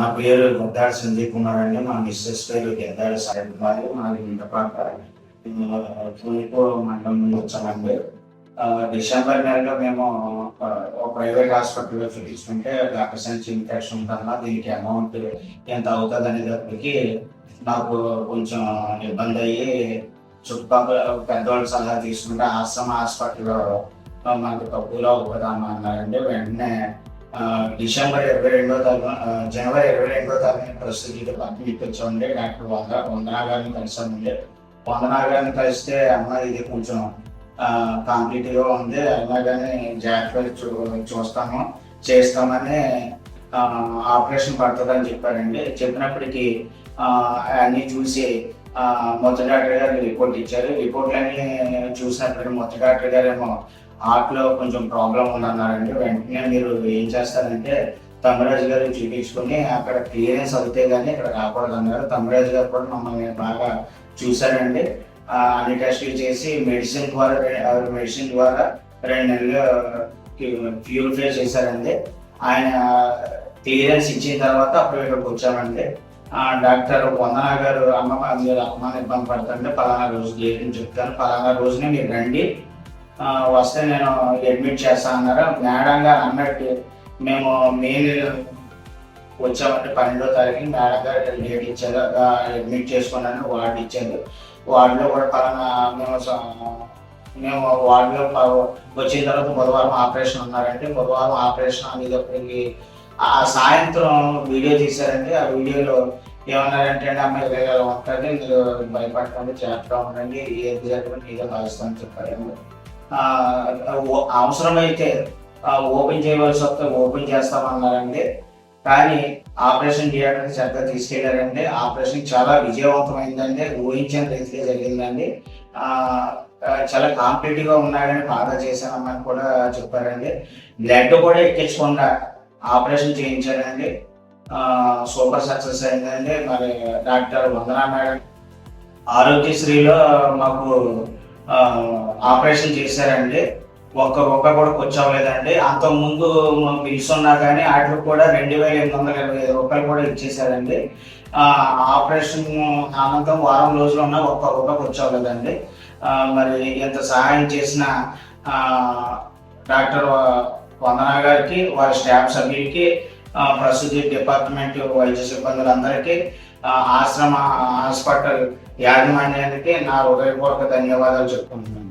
నా పేరు గద్దాడ సంజయ్ కుమార్ అండి. మా మిస్సెస్ పేరు గద్దాడ సాయి కుమార్. మాది ఇంటపాక తూర్పు మండలం నుంచి వచ్చామండి. డిసెంబర్ నెలలో మేము ఒక ప్రైవేట్ హాస్పిటల్లో చూపించుకుంటే డాక్టర్ సంచి ఇన్ఫెక్షన్ ఉందన్నా దీనికి అమౌంట్ ఎంత అవుతుంది అనేటప్పటికి నాకు కొంచెం ఇబ్బంది అయ్యి చుట్టుపక్కల పెద్దవాళ్ళ సలహా తీసుకుంటే ఆశ్రమ హాస్పిటల్లో మనకు తక్కువలో అవుతుందమ్మా అన్నారండి. వెంటనే జనవరి 22వ తారీఖున పరిస్థితి డిపార్ట్మెంట్కి వచ్చామండి. డాక్టర్ వందనా గారిని కలిసామండి. వందనా గారిని కలిస్తే అమ్మ ఇది కొంచెం కాంప్లీట్గా ఉంది, అయినా కానీ జాగ్రత్తగా చూస్తాము చేస్తామని ఆపరేషన్ పడుతుందని చెప్పారండి. చెప్పినప్పటికీ అన్నీ చూసి మొదటి డాక్టర్ గారు రిపోర్ట్ ఇచ్చారు. రిపోర్ట్లన్నీ చూసినప్పటికీ మొదటి డాక్టర్ గారు ఏమో హార్ట్లో కొంచెం ప్రాబ్లం ఉందన్నారండి. వెంటనే మీరు ఏం చేస్తారంటే తమ్మరాజు గారు చూపించుకొని అక్కడ క్లియరెన్స్ అవుతే కానీ ఇక్కడ రాకూడదు అన్నారు. తమ్మరాజు గారు కూడా మమ్మల్ని బాగా చూశారండి. అన్ని టెస్టులు చేసి మెడిసిన్ ద్వారా 2 నెలలు ప్యూరిఫై చేశారండి. ఆయన క్లియరెన్స్ ఇచ్చిన తర్వాత అప్పుడు ఇక్కడికి వచ్చామండి. డాక్టర్ వందనా గారు మీరు అమ్మాని ఇబ్బంది పడుతుంటే పలానా రోజు డేట్ని చెప్తాను, పలానా రోజునే మీరు రండి, వస్తే నేను అడ్మిట్ చేస్తాను అన్నారు. మేడం గారు అన్నట్టు మేము మే వచ్చామంటే 12వ తారీఖు మేడం గారు డేట్ ఇచ్చారు, అడ్మిట్ చేసుకున్నాను. వార్డు ఇచ్చారు. వార్డులో కూడా పలానా మేము వార్డులో వచ్చిన తర్వాత బుధవారం ఆపరేషన్ ఉన్నారంటే బుధవారం ఆపరేషన్ అనేటప్పటికి ఆ సాయంత్రం వీడియో తీశారండి. ఆ వీడియోలో ఏమన్నారంటే అమ్మాయి వేరే ఉంటుంది, మీరు భయపడకండి, జాగ్రత్తగా ఉండండి, ఏది జరగకుండా ఏదో భావిస్తామని చెప్పారండి. అవసరమైతే ఓపెన్ చేయవలసి వస్తే ఓపెన్ చేస్తామన్నారండి. కానీ ఆపరేషన్ చేయడానికి చక్కగా తీసుకెళ్లారండి. ఆపరేషన్ చాలా విజయవంతమైందండి. ఊహించిన రీతిగా జరిగిందండి. చాలా కాంప్లీట్గా ఉన్నాడని బాగా చేశానమ్మని కూడా చెప్పారండి. బ్లడ్ కూడా ఎక్కించకుండా ఆపరేషన్ చేయించారండి. సూపర్ సక్సెస్ అయిందండి. మరి డాక్టర్ వందనా మేడం ఆరోగ్యశ్రీలో మాకు ఆపరేషన్ చేశారండి. ఒక్క రూపాయి కూడా ఖర్చు అవ్వలేదండి. అంతకుముందు బిల్స్ ఉన్నా కానీ వాటికి కూడా 2,825 రూపాయలు కూడా ఇచ్చేసారండి. ఆపరేషన్ అనంతరం వారం రోజులు ఉన్నా ఒక్క రూపాయి ఖర్చు అవ్వలేదండి. మరి ఎంత సహాయం చేసిన డాక్టర్ వందనా గారికి, వారి స్టాఫ్ సభ్యులకి, ప్రస్తుత డిపార్ట్మెంట్ వైద్య సిబ్బందులందరికీ, ఆశ్రమ హాస్పిటల్ యాజమాన్యానికి నా హృదయపూర్వక ధన్యవాదాలు చెప్పుకుంటున్నాను.